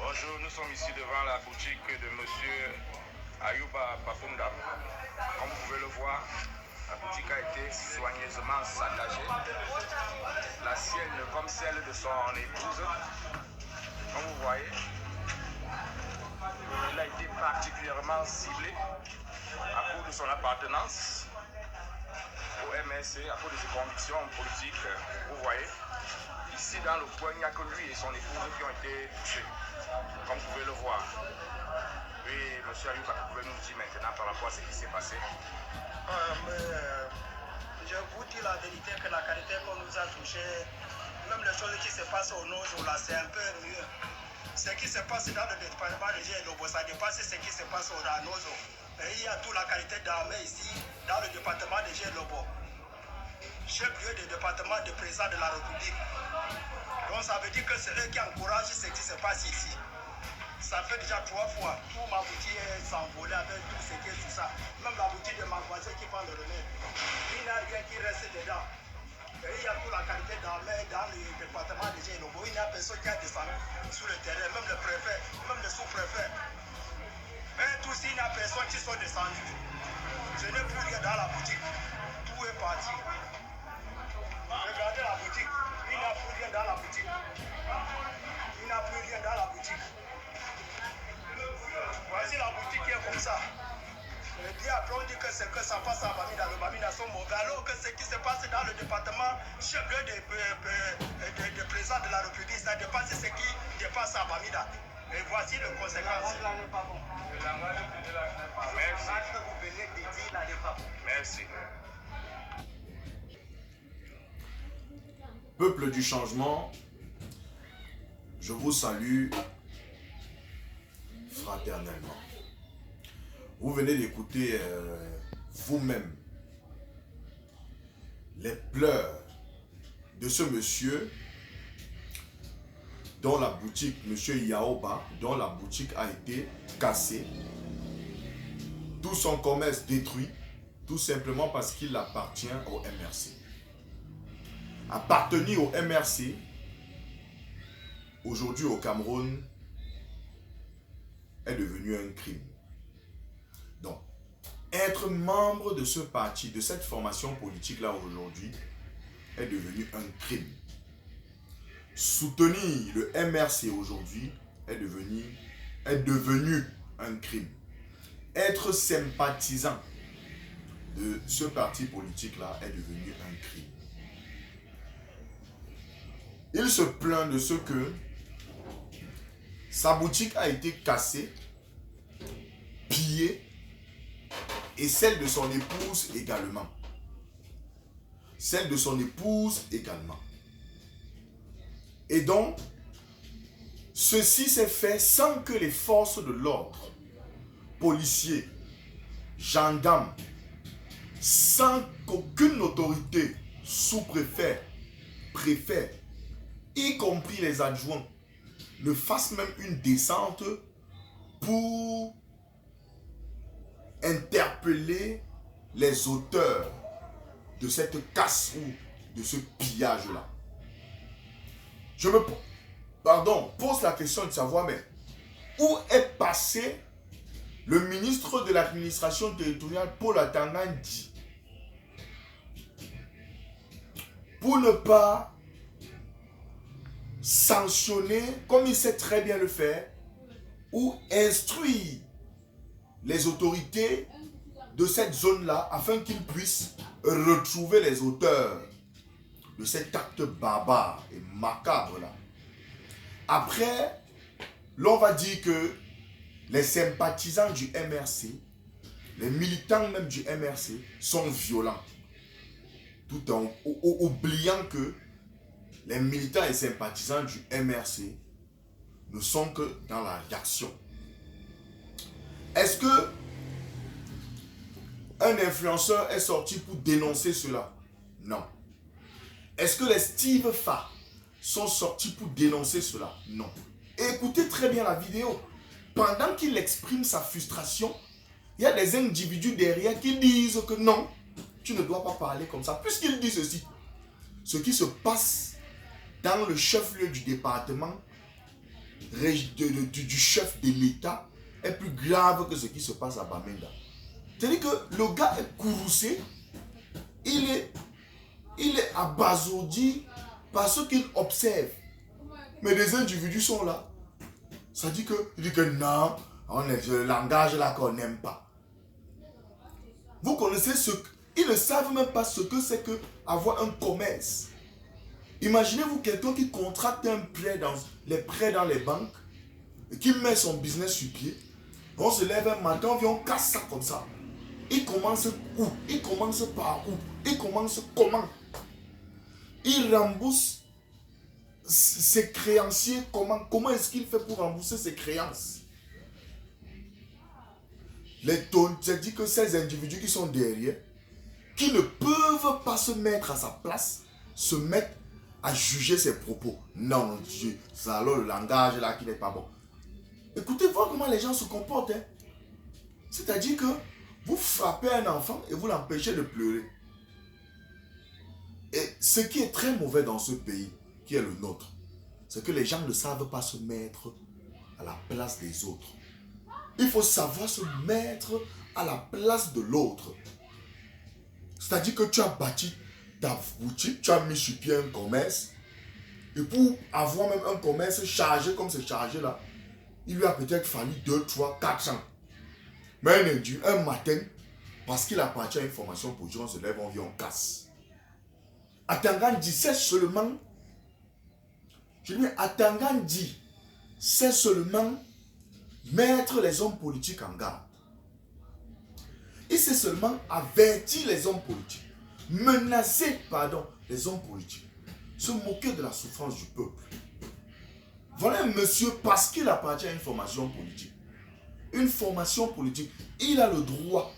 Bonjour, nous sommes ici devant la boutique de monsieur Ayouba Papunda. Comme vous pouvez le voir, la boutique a été soigneusement saccagée. La sienne comme celle de son épouse. Comme vous voyez, il a été particulièrement ciblé à cause de son appartenance au MSC, à cause de ses convictions politiques. Vous voyez, ici dans le coin, il n'y a que lui et son épouse qui ont été touchés, comme vous pouvez le voir. Oui, monsieur Ayouba, vous pouvez nous dire maintenant par rapport à ce qui s'est passé? Je vous dis la vérité que la qualité qu'on nous a touché, même les choses qui se passent au Nozo, là, c'est un peu mieux. Ce qui se passe dans le département de Gélobo, ça dépasse ce qui se passe au Nozo. Et il y a toute la qualité d'armée ici, dans le département de Gélobo. Chef-lieu du département de président de la République. Donc ça veut dire que c'est eux qui encouragent ce qui se passe ici. Ça fait déjà 3 fois. Tout ma boutique s'envolait avec tout ce qui est tout ça. Même la boutique de ma voisine qui vend le remède. Il n'y a rien qui reste dedans. Et il y a toute la qualité d'armée dans le département de Gélobo. Il n'y a personne qui a descendu sur le terrain, même le préfet, même le sous-préfet. Mais tous, il n'y a personne qui sont descendus. Je n'ai plus rien dans la boutique. Tout est parti. Regardez la boutique. Il n'y a plus rien dans la boutique. Il n'y a plus rien dans la boutique. Voici la boutique qui est comme ça. Le diable, on dit que c'est que ça passe à Bamida. Le Bamida sont mauvais. Alors que ce qui se passe dans le département, chef de président de la République, ça dépasse ce qui dépasse à Bamida. Et voici les conséquences. Merci. Merci. Peuple du changement, je vous salue fraternellement. Vous venez d'écouter vous-même les pleurs de ce monsieur dont la boutique, monsieur Yaoba, dont la boutique a été cassée, tout son commerce détruit, tout simplement parce qu'il appartient au MRC. Appartenir au MRC, aujourd'hui au Cameroun, est devenu un crime. Donc, être membre de ce parti, de cette formation politique-là aujourd'hui, est devenu un crime. Soutenir le MRC aujourd'hui est devenu un crime. Être sympathisant de ce parti politique-là est devenu un crime. Il se plaint de ce que sa boutique a été cassée, pillée, et celle de son épouse également. Celle de son épouse également. Et donc, ceci s'est fait sans que les forces de l'ordre, policiers, gendarmes, sans qu'aucune autorité, sous-préfet, préfet, y compris les adjoints, ne fassent même une descente pour interpeller les auteurs de cette casse ou de ce pillage-là. Je me pose la question de savoir, mais où est passé le ministre de l'administration territoriale, Paul Atangandi, pour ne pas sanctionner, comme il sait très bien le faire, ou instruire les autorités de cette zone-là afin qu'ils puissent retrouver les auteurs de cet acte barbare et macabre-là. Après, l'on va dire que les sympathisants du MRC, les militants même du MRC sont violents, tout en oubliant que les militants et sympathisants du MRC ne sont que dans la réaction. Est-ce que un influenceur est sorti pour dénoncer cela? Non. Est-ce que les Steve Fa sont sortis pour dénoncer cela? Non. Et écoutez très bien la vidéo. Pendant qu'il exprime sa frustration, il y a des individus derrière qui disent que non, tu ne dois pas parler comme ça. Puisqu'il dit ceci, ce qui se passe dans le chef-lieu du département du chef de l'État est plus grave que ce qui se passe à Bamenda. C'est-à-dire que le gars est courroucé, il est abasourdi par ce qu'il observe. Mais des individus sont là. Ça dit que, il dit que non, on est le langage là qu'on n'aime pas. Vous connaissez ils ne savent même pas ce que c'est que avoir un commerce. Imaginez-vous quelqu'un qui contracte les prêts dans les banques et qui met son business sur pied. On se lève un matin, on vient, on casse ça comme ça. Il commence où? Il commence par où? Il commence comment? Il rembourse ses créanciers comment? Comment est-ce qu'il fait pour rembourser ses créances? C'est-à-dire que ces individus qui sont derrière, qui ne peuvent pas se mettre à sa place, se mettent à juger ses propos. Non, c'est alors le langage là qui n'est pas bon. Écoutez, voir comment les gens se comportent. Hein. C'est-à-dire que vous frappez un enfant et vous l'empêchez de pleurer. Et ce qui est très mauvais dans ce pays, qui est le nôtre, c'est que les gens ne savent pas se mettre à la place des autres. Il faut savoir se mettre à la place de l'autre. C'est-à-dire que tu as bâti ta boutique, tu as mis sur pied un commerce, et pour avoir même un commerce chargé comme c'est chargé là, il lui a peut-être fallu 2, 3, 4 ans. Mais un matin, parce qu'il appartient à une formation politique, on se lève, on vient, on casse. Atangandi, c'est seulement, Atangandi, c'est seulement mettre les hommes politiques en garde. Il s'est seulement averti les hommes politiques, menacer, les hommes politiques, se moquer de la souffrance du peuple. Voilà un monsieur, parce qu'il appartient à une formation politique. Une formation politique, il a le droit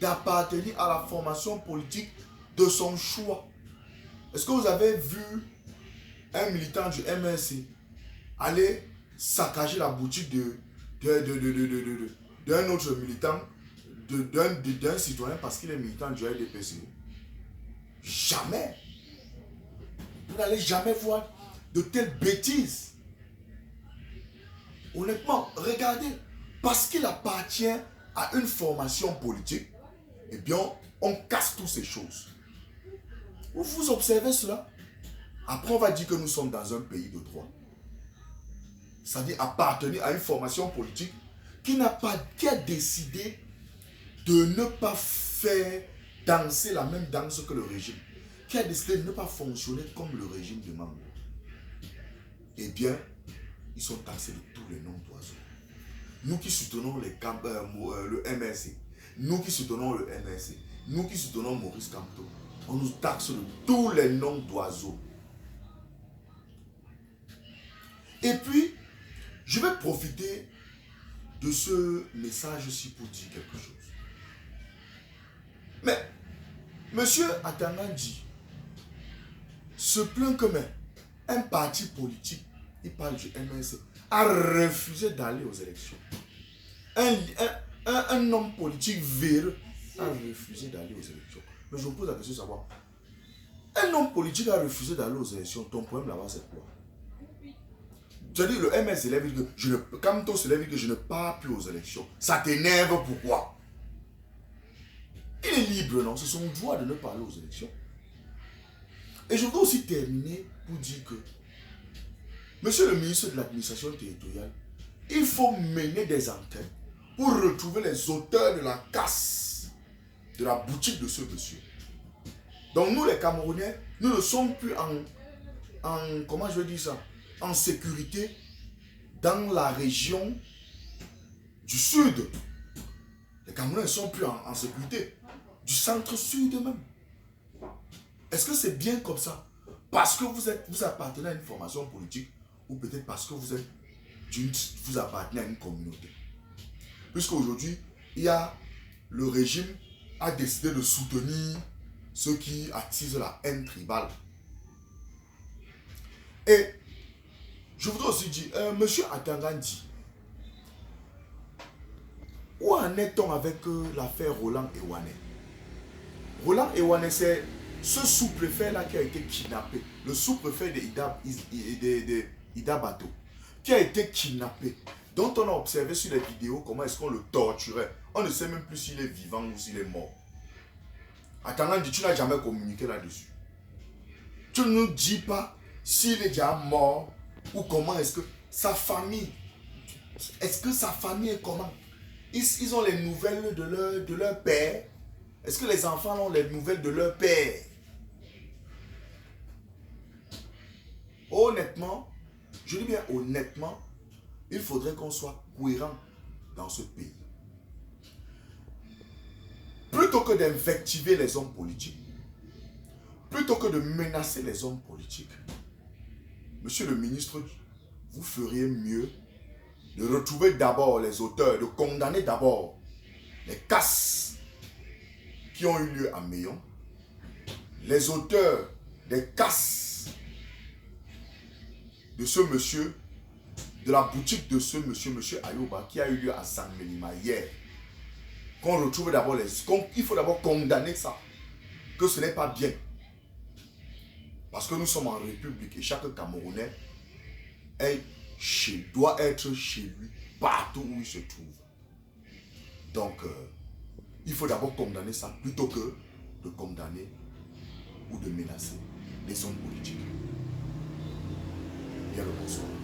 d'appartenir à la formation politique de son choix. Est-ce que vous avez vu un militant du MRC aller saccager la boutique d'un autre militant, d'un citoyen parce qu'il est militant du RDPC? Jamais. Vous n'allez jamais voir de telles bêtises. Honnêtement, regardez, parce qu'il appartient à une formation politique, eh bien, on casse toutes ces choses. Vous observez cela? Après, on va dire que nous sommes dans un pays de droit. C'est-à-dire appartenir à une formation politique qui a décidé de ne pas faire danser la même danse que le régime, qui a décidé de ne pas fonctionner comme le régime demande. Eh bien, ils sont taxés de tous les noms d'oiseaux. Nous qui soutenons le MRC, nous qui soutenons le MRC, nous qui soutenons Maurice Kamto, on nous taxe de tous les noms d'oiseaux. Et puis, je vais profiter de ce message-ci pour dire quelque chose. Mais, monsieur Atangandi se plaint que un parti politique, il parle du MNC, a refusé d'aller aux élections. Un homme politique véreux a refusé d'aller aux élections. Mais je me pose la question de savoir, un homme politique a refusé d'aller aux élections, ton problème là-bas c'est quoi? C'est-à-dire le MS se lève et dit que Kamto se lève et dit que je ne pars plus aux élections. Ça t'énerve pourquoi? Il est libre, non? C'est son droit de ne pas aller aux élections. Et je voudrais aussi terminer pour dire que monsieur le ministre de l'administration territoriale, il faut mener des enquêtes pour retrouver les auteurs de la casse de la boutique de ce monsieur. Donc nous les Camerounais, nous ne sommes plus comment je vais dire ça, en sécurité dans la région du sud. Les Camerounais ne sont plus en sécurité. Du centre-sud même. Est-ce que c'est bien comme ça? Parce que vous appartenez à une formation politique ou peut-être parce que vous appartenez à une communauté. Puisqu'aujourd'hui, le régime a décidé de soutenir ceux qui attisent la haine tribale. Et je voudrais aussi dire, monsieur Atangandi, où en est-on avec l'affaire Roland Ewane? Roland Ewane, c'est ce sous-préfet là qui a été kidnappé, le sous-préfet de Ida Bato. qui a été kidnappé, dont on a observé sur les vidéos comment est-ce qu'on le torturait. On ne sait même plus s'il est vivant ou s'il est mort. Attends, tu n'as jamais communiqué là-dessus. Tu ne nous dis pas s'il est déjà mort ou comment est-ce que sa famille, est-ce que sa famille est comment? Ils ont les nouvelles de leur père. Est-ce que les enfants ont les nouvelles de leur père? Honnêtement, je dis bien honnêtement, il faudrait qu'on soit cohérent dans ce pays. Plutôt que d'invectiver les hommes politiques, plutôt que de menacer les hommes politiques, monsieur le ministre, vous feriez mieux de retrouver d'abord les auteurs, de condamner d'abord les casses qui ont eu lieu à Meillon, les auteurs des casses de ce monsieur, de la boutique de ce monsieur Ayouba qui a eu lieu à Sanmelima hier. Qu'on retrouve d'abord il faut d'abord condamner ça, que ce n'est pas bien. Parce que nous sommes en République et chaque Camerounais doit être chez lui partout où il se trouve. Donc, il faut d'abord condamner ça plutôt que de condamner ou de menacer les hommes politiques. Bien le bonsoir.